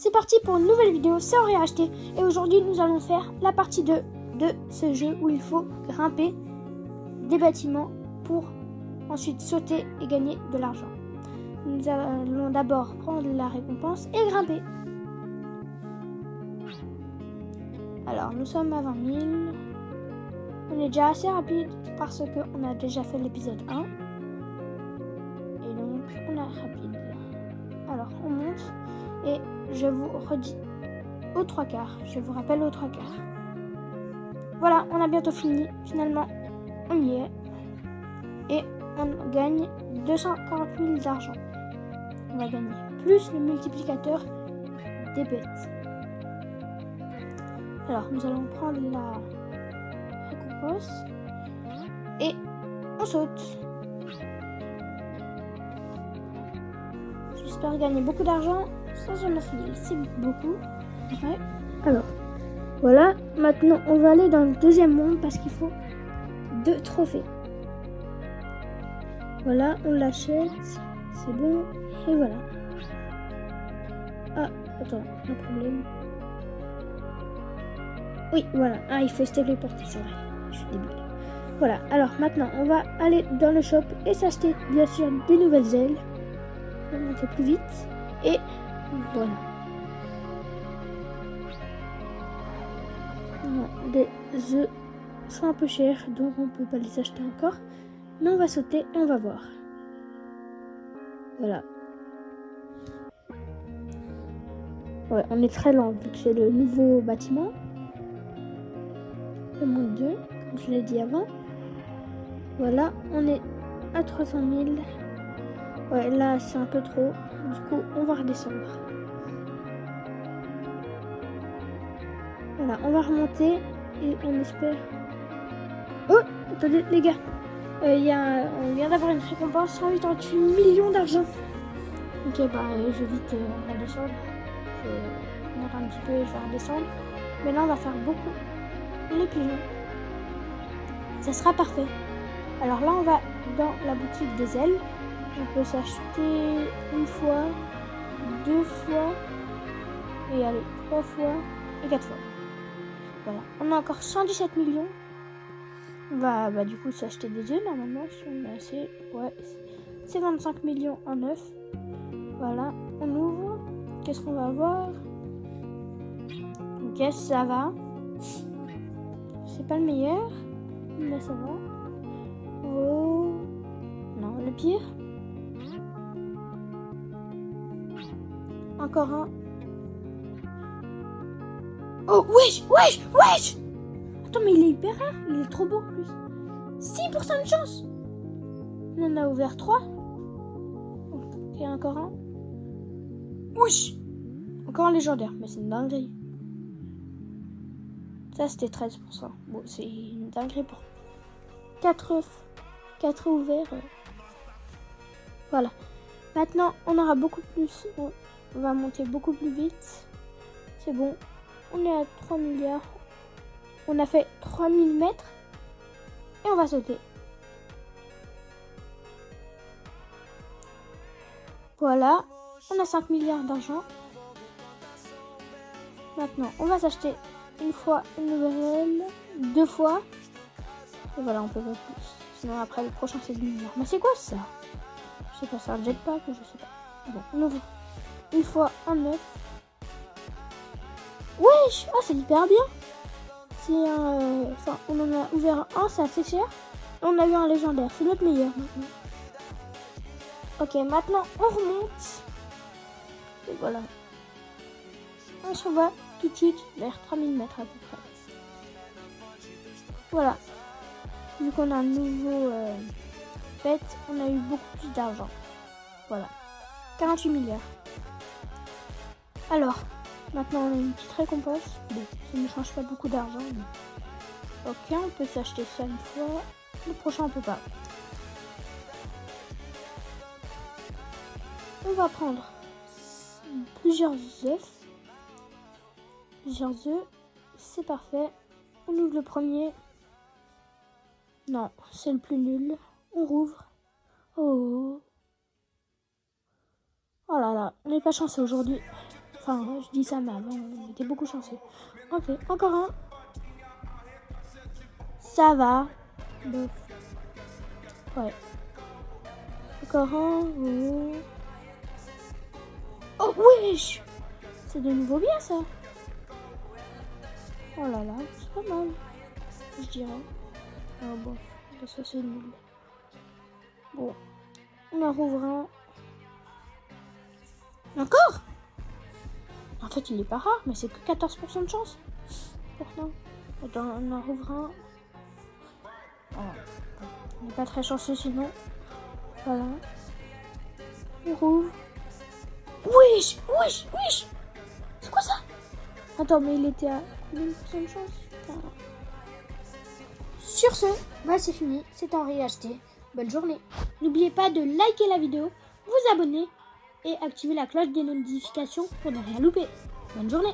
c'est parti pour une nouvelle vidéo, c'est Henri Acheté. Et aujourd'hui nous allons faire la partie 2 de ce jeu où il faut grimper des bâtiments pour ensuite sauter et gagner de l'argent. Nous allons d'abord prendre la récompense et grimper. Alors nous sommes à 20 000. On est déjà assez rapide parce qu'on a déjà fait l'épisode 1. Et donc on est rapide. Alors on monte et je vous redis aux 3/4. Je vous rappelle aux 3/4. Voilà, on a bientôt fini. Finalement, on y est. Et on gagne 240 000 d'argent. On va gagner. Plus le multiplicateur des bêtes. Alors, nous allons prendre la récompense. Et on saute. J'espère gagner beaucoup d'argent. 109 000, c'est beaucoup. Ouais. Alors, voilà. Maintenant, on va aller dans le deuxième monde parce qu'il faut 2 trophées. Voilà, on l'achète. C'est bon. Et voilà. Ah, attends, un problème. Oui, voilà. Ah, il faut se téléporter, c'est vrai. Je suis débile. Voilà, alors maintenant, on va aller dans le shop et s'acheter, bien sûr, des nouvelles ailes. On va monter plus vite. Et voilà. Non, les œufs sont un peu chers, donc on peut pas les acheter encore. Mais on va sauter et on va voir. Voilà. Ouais, on est très lent vu que c'est le nouveau bâtiment. Le monde 2, comme je l'ai dit avant. Voilà, on est à 300 000. Ouais, là c'est un peu trop. Du coup, on va redescendre. Voilà, on va remonter et on espère. Oh, attendez les gars. On vient d'avoir une récompense 188 millions d'argent. Ok, bah je vais vite redescendre. Je monte un petit peu et je vais redescendre. Mais là, on va faire beaucoup les pigeons. Ça sera parfait. Alors là, on va dans la boutique des ailes. On peut s'acheter une fois, 2 fois, et allez, 3 fois et 4 fois. Voilà. On a encore 117 millions. On va du coup s'acheter des œufs normalement si on a assez. Ouais, c'est 25 millions en œufs. Voilà, on ouvre. Qu'est-ce qu'on va avoir? Ok, ça va. C'est pas le meilleur, mais ça va. Oh non, le pire. Encore un. Oh wesh. Attends, mais il est hyper rare. Il est trop beau en plus. 6% de chance. On en a ouvert 3. Et encore un. Wesh. Encore un légendaire. Mais c'est une dinguerie. Ça, c'était 13%. Bon, c'est une dinguerie pour 4 ouverts. Voilà. Maintenant, on aura beaucoup plus. On va monter beaucoup plus vite. C'est bon. On est à 3 milliards. On a fait 3000 mètres. Et on va sauter. Voilà. On a 5 milliards d'argent. Maintenant, on va s'acheter une fois une nouvelle, 2 fois. Et voilà, on peut pas plus. Sinon, après, le prochain, c'est 10 milliards. Mais c'est quoi ça? Je sais pas, c'est un jetpack ou je sais pas. Bon, on ouvre une fois un œuf. Wesh! Ah, c'est hyper bien! C'est un. Enfin, on en a ouvert un, c'est assez cher. Et on a eu un légendaire, c'est notre meilleur maintenant. Ok, maintenant on remonte. Et voilà. On se va tout de suite vers 3000 mètres à peu près. Voilà. Vu qu'on a un nouveau pet, on a eu beaucoup plus d'argent. Voilà. 48 milliards. Alors, maintenant on a une petite récompense. Bon, ça ne change pas beaucoup d'argent. Mais... ok, on peut s'acheter ça une fois. Le prochain on peut pas. On va prendre plusieurs œufs. C'est parfait. On ouvre le premier. Non, c'est le plus nul. On rouvre. Oh là là, on n'est pas chanceux aujourd'hui. Enfin, Enfin, je dis ça, mais avant, on était beaucoup chanceux. Ok, encore un. Ça va. Bof. Ouais. Encore un. Oh, wesh! C'est de nouveau bien, ça. Oh là là, c'est pas mal. Je dirais. Ah bon, ça c'est nul. Bon, on en rouvre un. Encore? En fait, il est pas rare, mais c'est que 14% de chance. Pourtant. Attends, on en rouvre un. Oh. On n'est pas très chanceux sinon. Voilà. On rouvre. Wesh! Wesh! Wesh! C'est quoi ça? Attends, mais il était à combien de pourcents de chance? Putain. Sur ce, bah c'est fini. C'est en réacheté. Bonne journée. N'oubliez pas de liker la vidéo, vous abonner et activer la cloche des notifications pour ne rien louper. Bonne journée.